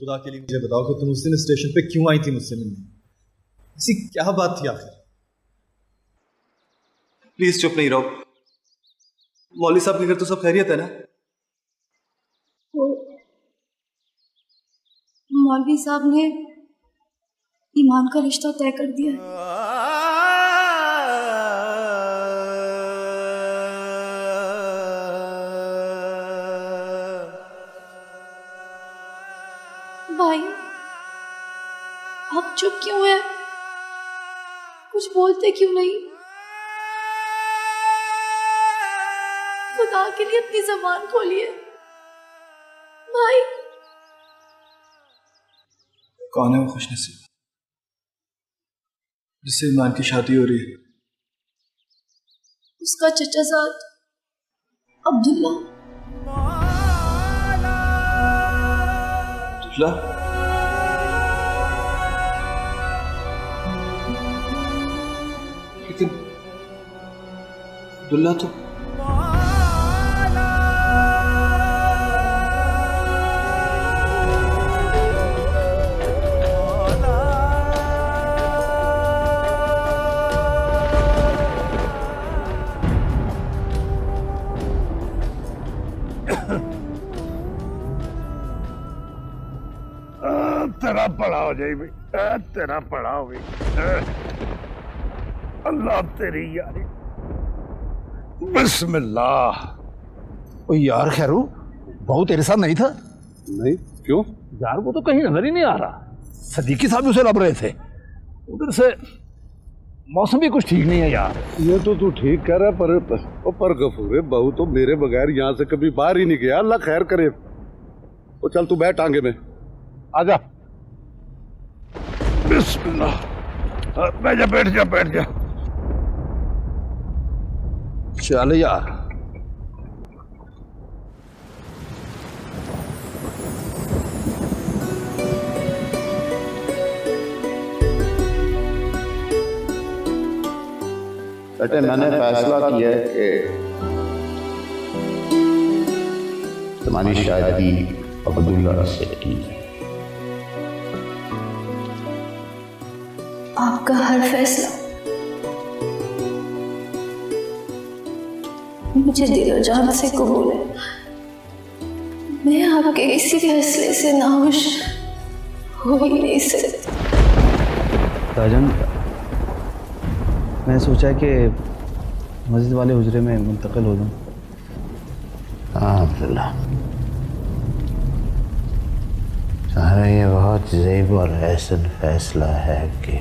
खुदा के लिए मुझे बताओ कि तुम उस दिन स्टेशन पे क्यों आई थी मुझसे मिलने? ऐसी क्या बात थी आखिर? प्लीज चुप नहीं रहो। मौलवी साहब के घर तो सब खैरियत है ना? मौलवी साहब ने ईमान का रिश्ता तय कर दिया है। भाई आप चुप क्यों है? कुछ बोलते क्यों नहीं? खुदा के लिए अपनी ज़बान खोलिए भाई। कौन है वो खुशनसीब जिससे ईमान की शादी हो रही है? उसका चचाजाद अब्दुल्ला। लेकिन अब्दुल्ला तो तेरा बड़ा हो जाए भाई, तेरा बड़ा हो भाई। अल्लाह तेरी यारी। बिस्मिल्लाह। ओ यार खैरू, बहू तेरे साथ नहीं था? नहीं, क्यों? यार वो तो कहीं नजर ही नहीं आ रहा। सदीकी साहब उसे लब रहे थे। उधर से मौसम भी कुछ ठीक नहीं है यार। ये तो तू ठीक कह रहा है, पर गफूर बहू तो मेरे बगैर यहाँ से कभी बाहर ही नहीं गया। अल्लाह खैर करे। ओ चल तू बैठ आगे में, आजा। बिस्मिल्लाह। बैठ जा बैठ जा बैठ जा। चल यार। बेटे मैंने फैसला किया है कि तुम्हारी शादी अब्दुल्ला से की। आपका हर फैसला मुझे दिलो जान से कबूल है। मैं आपके किसी फैसले से नाखुश हो ही नहीं सकती। राजन, मैं सोचा कि मस्जिद वाले हुजरे में मुंतकिल हो जाऊं। हाँ अब्दुल्ला, तुम्हारा ये बहुत ज़ेब और ऐसा फैसला है कि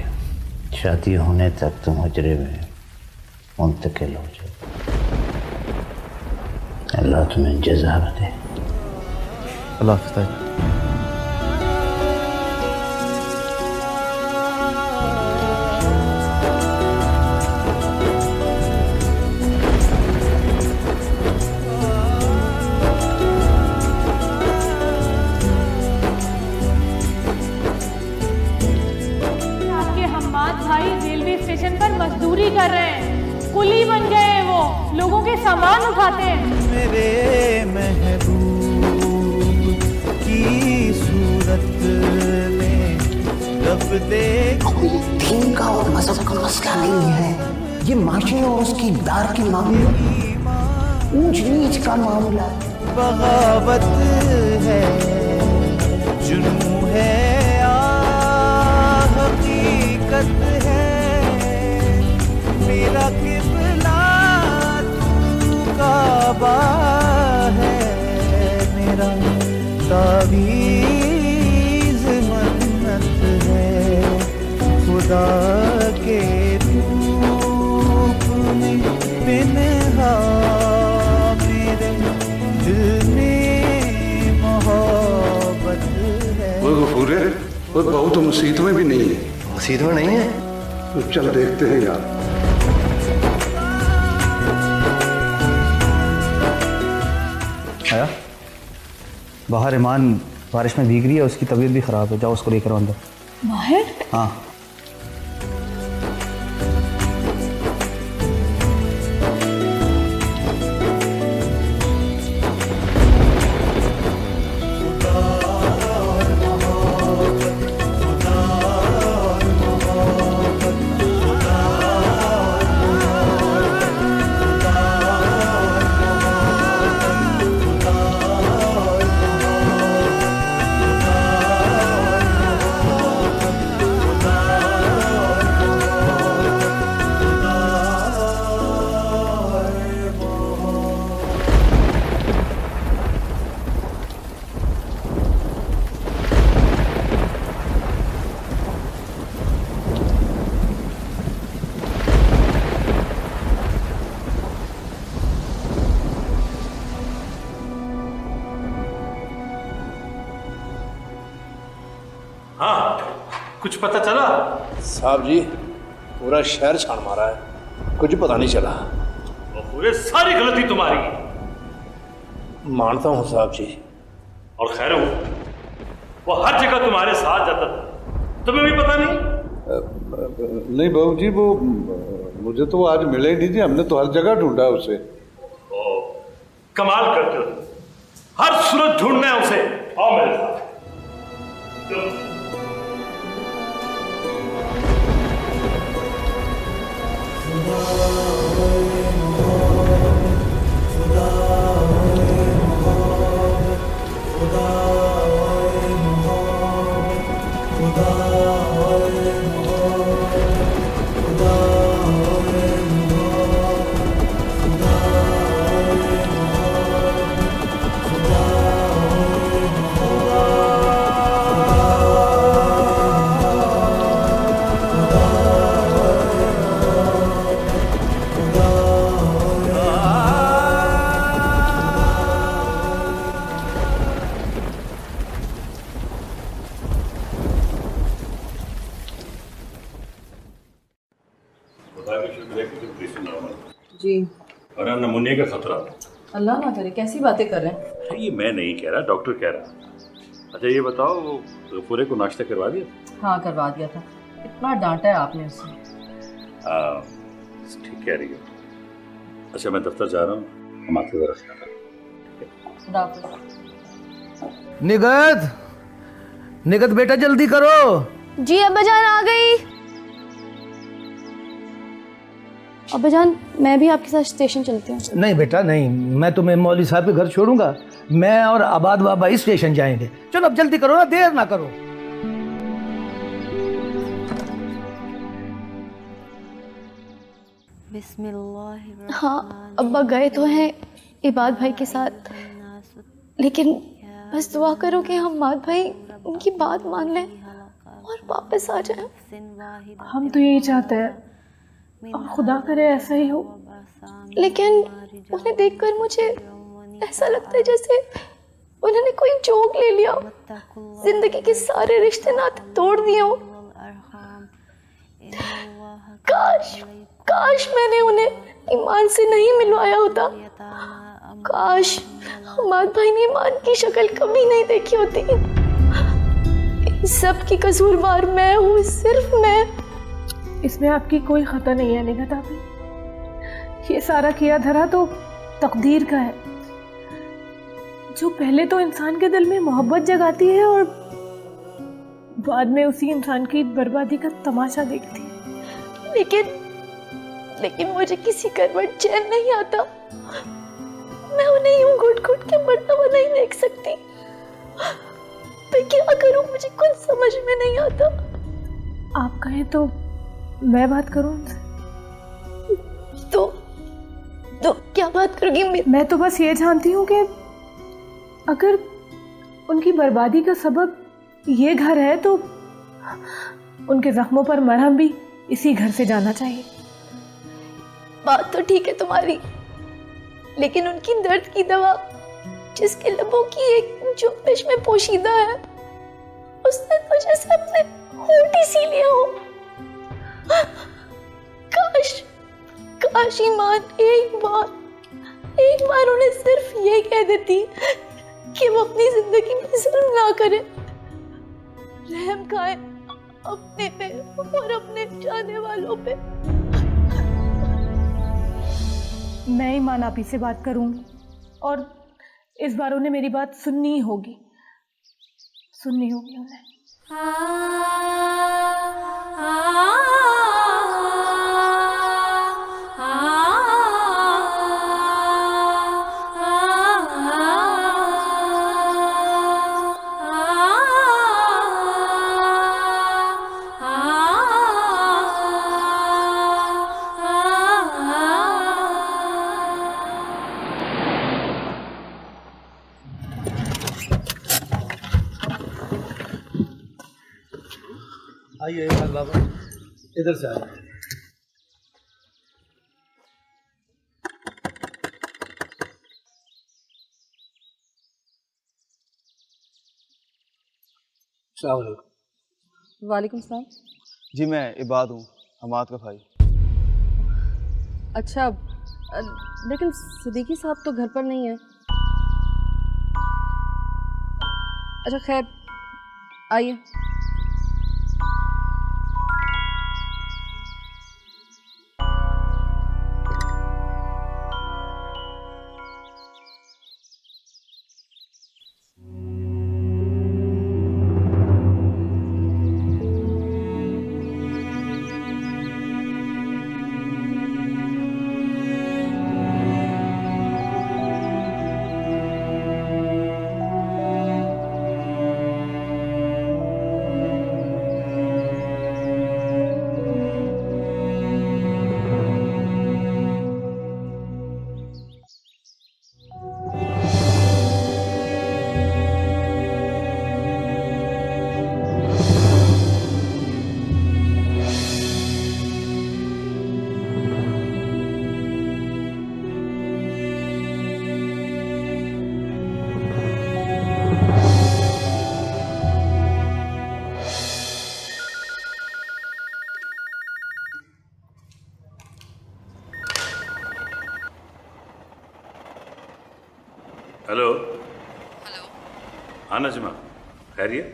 शादी होने तक तुम हुजरे में मुंतकिल हो जाओ। अल्लाह तुम्हें जज़ा दे। अल्लाह हाफ़िज़। मजदूरी कर रहे हैं, कुली बन गए हैं, वो लोगों के सामान उठाते हैं। मेरे महबूब की सूरत में रब दे। दीन का और मजहब का मसला नहीं है, ये माशरे और उसकी दार की मामला, ऊंच नीच का मामला। बगावत है, जुनू है, हकीकत है। मेरा किबला तू काबा है, मेरा तावीज़ मन्नत है। खुदा के रूप में पिन्हा मेरे दिल में मोहब्बत है। वो गफूर है, वो बहू तो मस्जिद में भी नहीं है। मस्जिद में नहीं है? तो चल देखते हैं यार। आया बाहर ईमान बारिश में भीग रही है, उसकी तबीयत भी ख़राब है। जाओ उसको लेकर अंदर। बाहर? हाँ। कुछ पता चला? साहब जी पूरा शहर छान मारा है, कुछ पता नहीं चला। पूरे सारी गलती तुम्हारी है। मानता हूँ साहब जी। और खैर वो हर जगह तुम्हारे साथ जाता था, तुम्हें भी पता नहीं? नहीं बहू जी, वो मुझे तो आज मिले ही नहीं जी, हमने तो हर जगह ढूंढा उसे। कमाल करते हो, हर सूरत ढूंढना है उसे। आओ मेरे साथ। जी। और नमूने का खतरा? अल्लाह ना करे, कैसी बातें कर रहे हैं? ये मैं नहीं कह रहा, डॉक्टर कह रहा। अच्छा ये बताओ, गफूरे को नाश्ता करवा दिया? हाँ करवा दिया था। इतना डांटा है आपने उसे। ठीक कह रही हो। अच्छा मैं दफ्तर जा रहा हूँ, हम आपके जरा निगत निगत बेटा जल्दी करो। जी अब्बाजान आ गई। अब्बाजान मैं भी आपके साथ स्टेशन चलती हूँ। नहीं बेटा नहीं, मैं तुम्हें मौलवी साहब के घर छोड़ूंगा। मैं और आबाद बाबा ही स्टेशन जाएंगे। चलो अब जल्दी करो ना, देर ना करो। हाँ अब्बा गए तो हैं इबाद भाई के साथ, लेकिन बस दुआ करो कि हम माद भाई उनकी बात मान लें और वापस आ जाएं। हम तो यही चाहते हैं और खुदा करे ऐसा ही हो। लेकिन उन्हें देखकर मुझे ऐसा लगता है जैसे उन्होंने कोई जोग ले लिया, जिंदगी के सारे रिश्ते नाते तोड़ दिए हो। काश मैंने उन्हें ईमान से नहीं मिलवाया होता। काश हमाद भाई ने ईमान की शक्ल कभी नहीं देखी होती। सब की कसूरवार मैं हूँ, सिर्फ मैं। इसमें आपकी कोई खता नहीं है निगत आपी। ये सारा किया धरा तो तकदीर का है, जो पहले तो इंसान के दिल में मोहब्बत जगाती है और बाद में उसी इंसान की बर्बादी का तमाशा देखती है। लेकिन मुझे किसी करवट चैन नहीं आता। मैं उन्हें यूं घुट-घुट के मरता हुआ नहीं देख सकती। मैं क्या करूं, मुझे कुछ समझ में नहीं आता। आप कहें तो मैं बात करूं उनसे? तो क्या बात करोगी? मैं तो बस ये जानती हूँ कि अगर उनकी बर्बादी का सबब ये घर है तो उनके जख्मों पर मरहम भी इसी घर से जाना चाहिए। बात तो ठीक है तुम्हारी, लेकिन उनकी दर्द की दवा जिसके लबों की एक जुम्बिश में पोशीदा है, उसने तो जैसे अपने होठ ही सी लिया हो। काश ईमान एक बार उन्हें सिर्फ ये कह देती कि वो अपनी जिंदगी में जुल्म ना करे, रहम खाए अपने पे और अपने चाहने वालों पे। मैं ईमान आपी से बात करूंगी और इस बार उन्हें मेरी बात सुननी होगी उन्हें। आइए बाबा, इधर से आइए। वालेकुम सलाम। जी मैं इबाद हूँ, हमाद का भाई। अच्छा, लेकिन सिद्दीकी साहब तो घर पर नहीं है। अच्छा खैर, आइए। हेलो। हेलो। हाँ नजमा, खैरियत?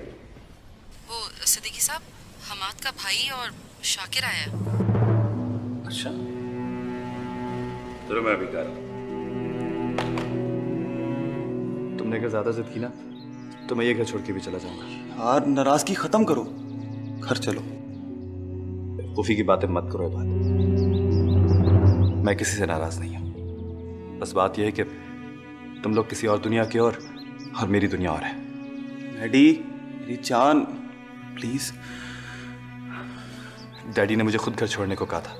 वो सिद्दीकी साहब, हमाद का भाई और शाकिर आया। अच्छा, चलो मैं अभी कर रहा हूँ। तुमने अगर ज्यादा जिद की ना तो मैं ये घर छोड़ के भी चला जाऊंगा। यार नाराजगी खत्म करो, घर चलो। बेवकूफी की बातें मत करो इबाद। मैं किसी से नाराज नहीं हूँ। बस बात यह है कि तुम लोग किसी और दुनिया के और मेरी दुनिया और है। डैडी, मेरी जान, प्लीज। डैडी ने मुझे खुद घर छोड़ने को कहा था,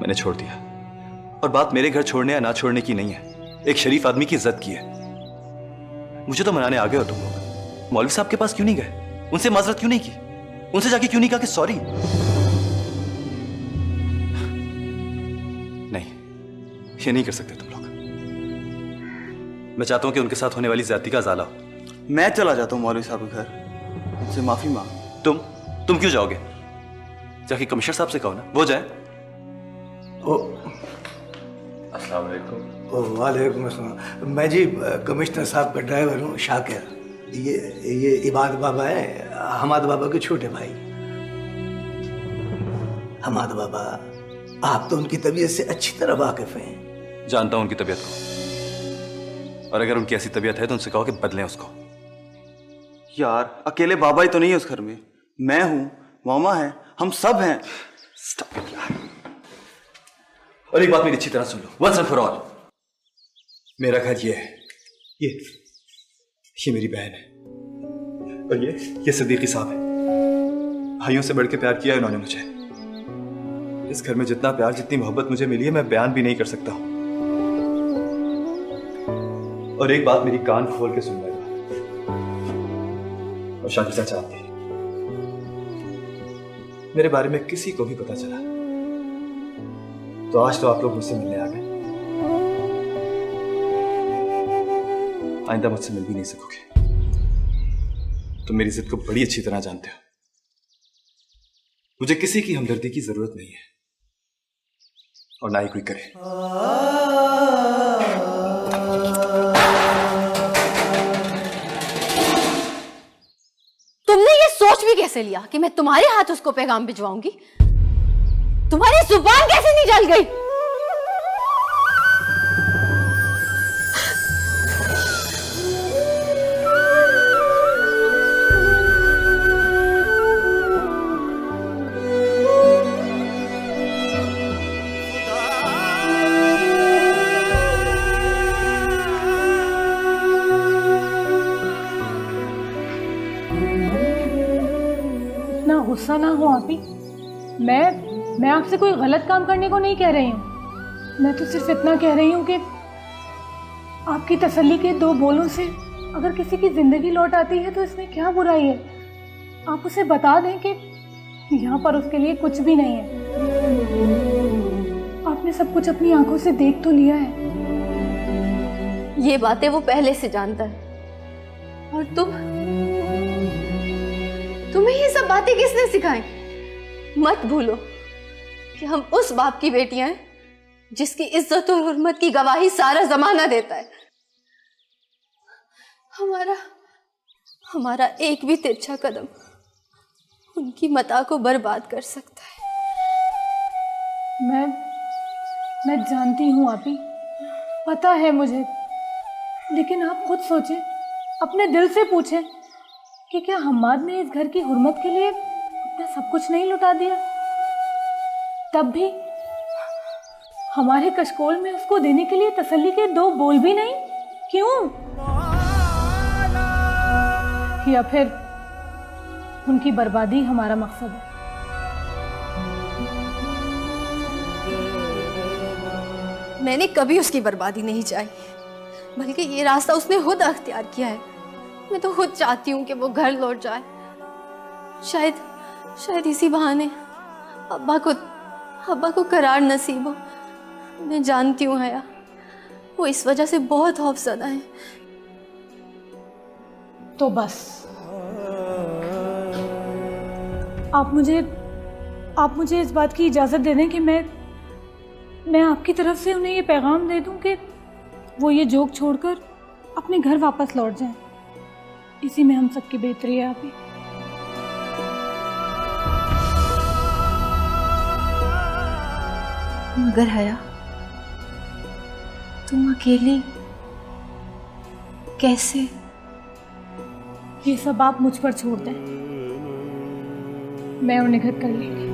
मैंने छोड़ दिया। और बात मेरे घर छोड़ने या ना छोड़ने की नहीं है, एक शरीफ आदमी की इज्जत की है। मुझे तो मनाने आ गए हो तुम लोग। मौलवी साहब के पास क्यों नहीं गए? उनसे माजरत क्यों नहीं की? उनसे जाके क्यों नहीं कहा कि सॉरी? नहीं, ये नहीं कर सकते तुम लोग। मैं चाहता हूं कि उनके साथ होने वाली ज्यादती का ज़ाला हो। मैं चला जाता हूं मौलवी साहब के घर, उनसे माफी मांग। तुम क्यों जाओगे? जाके कमिश्नर साहब से कहो ना, वो जाए। अस्सलाम वालेकुम। वालेकुम अस्सलाम। मैं जी कमिश्नर साहब का ड्राइवर हूँ, शाकिर। ये इबाद बाबा है, हमाद बाबा के छोटे भाई। हमाद बाबा, आप तो उनकी तबीयत से अच्छी तरह वाकिफ हैं। जानता हूं उनकी तबीयत को, और अगर उनकी ऐसी तबीयत है तो उनसे कहो कि बदलें उसको। यार अकेले बाबा ही तो नहीं है उस घर में, मैं हूं, मामा है, हम सब हैं। स्टॉप इट यार। और एक बात मेरी अच्छी तरह सुन लो, वंस एंड फॉर ऑल। मेरा घर ये है, ये मेरी बहन है, और ये सिद्दीकी साहब है। भाइयों से बढ़ के प्यार किया है उन्होंने मुझे। इस घर में जितना प्यार, जितनी मोहब्बत मुझे मिली है, मैं बयान भी नहीं कर सकता हूं। और एक बात मेरी कान खोल के सुन लेना, और शाकिर चाचा आते हैं, मेरे बारे में किसी को भी पता चला तो आज तो आप लोग मुझसे मिलने आ गए, आइंदा मुझसे मिल भी नहीं सकोगे। तुम मेरी जिद को बड़ी अच्छी तरह जानते हो। मुझे किसी की हमदर्दी की जरूरत नहीं है, और ना ही कोई करे। तुमने ये सोच भी कैसे लिया कि मैं तुम्हारे हाथ उसको पैगाम भिजवाऊंगी? तुम्हारी जुबान कैसे नहीं जल गई? इतना गुस्सा ना हो आप ही। मैं आपसे कोई गलत काम करने को नहीं कह रही हूँ। मैं तो सिर्फ इतना कह रही हूँ कि आपकी तसल्ली के दो बोलों से अगर किसी की जिंदगी लौट आती है तो इसमें क्या बुराई है? आप उसे बता दें कि यहाँ पर उसके लिए कुछ भी नहीं है। आपने सब कुछ अपनी आंखों से देख तो लिया है। ये बातें वो पहले से जानता है, और तुम्हें ये सब बातें किसने सिखाई? मत भूलो कि हम उस बाप की बेटियां हैं जिसकी इज्जत और हुर्मत की गवाही सारा जमाना देता है। हमारा एक भी तिरछा कदम उनकी मता को बर्बाद कर सकता है। मैं जानती हूँ आपी, पता है मुझे, लेकिन आप खुद सोचें, अपने दिल से पूछें कि क्या हम्माद ने इस घर की हुर्मत के लिए अपना सब कुछ नहीं लुटा दिया? तब भी हमारे कशकोल में उसको देने के लिए तसल्ली के 2 बोल भी नहीं। क्यों? या फिर उनकी बर्बादी हमारा मकसद है? मैंने कभी उसकी बर्बादी नहीं चाही, बल्कि ये रास्ता उसने खुद अख्तियार किया है। मैं तो खुद चाहती हूँ कि वो घर लौट जाए। शायद इसी बहाने अब्बा को करार नसीब हो। मैं जानती हूँ हया, वो इस वजह से बहुत खौफज़दा है। तो बस आप मुझे इस बात की इजाज़त दे दें कि मैं आपकी तरफ से उन्हें ये पैगाम दे दूं कि वो ये जोक छोड़कर अपने घर वापस लौट जाएं। इसी में हम सबकी बेहतरी है। आप ही मगर हया, तुम अकेली कैसे? ये सब आप मुझ पर छोड़ दें, मैं उन्हें घर कर लेंगी।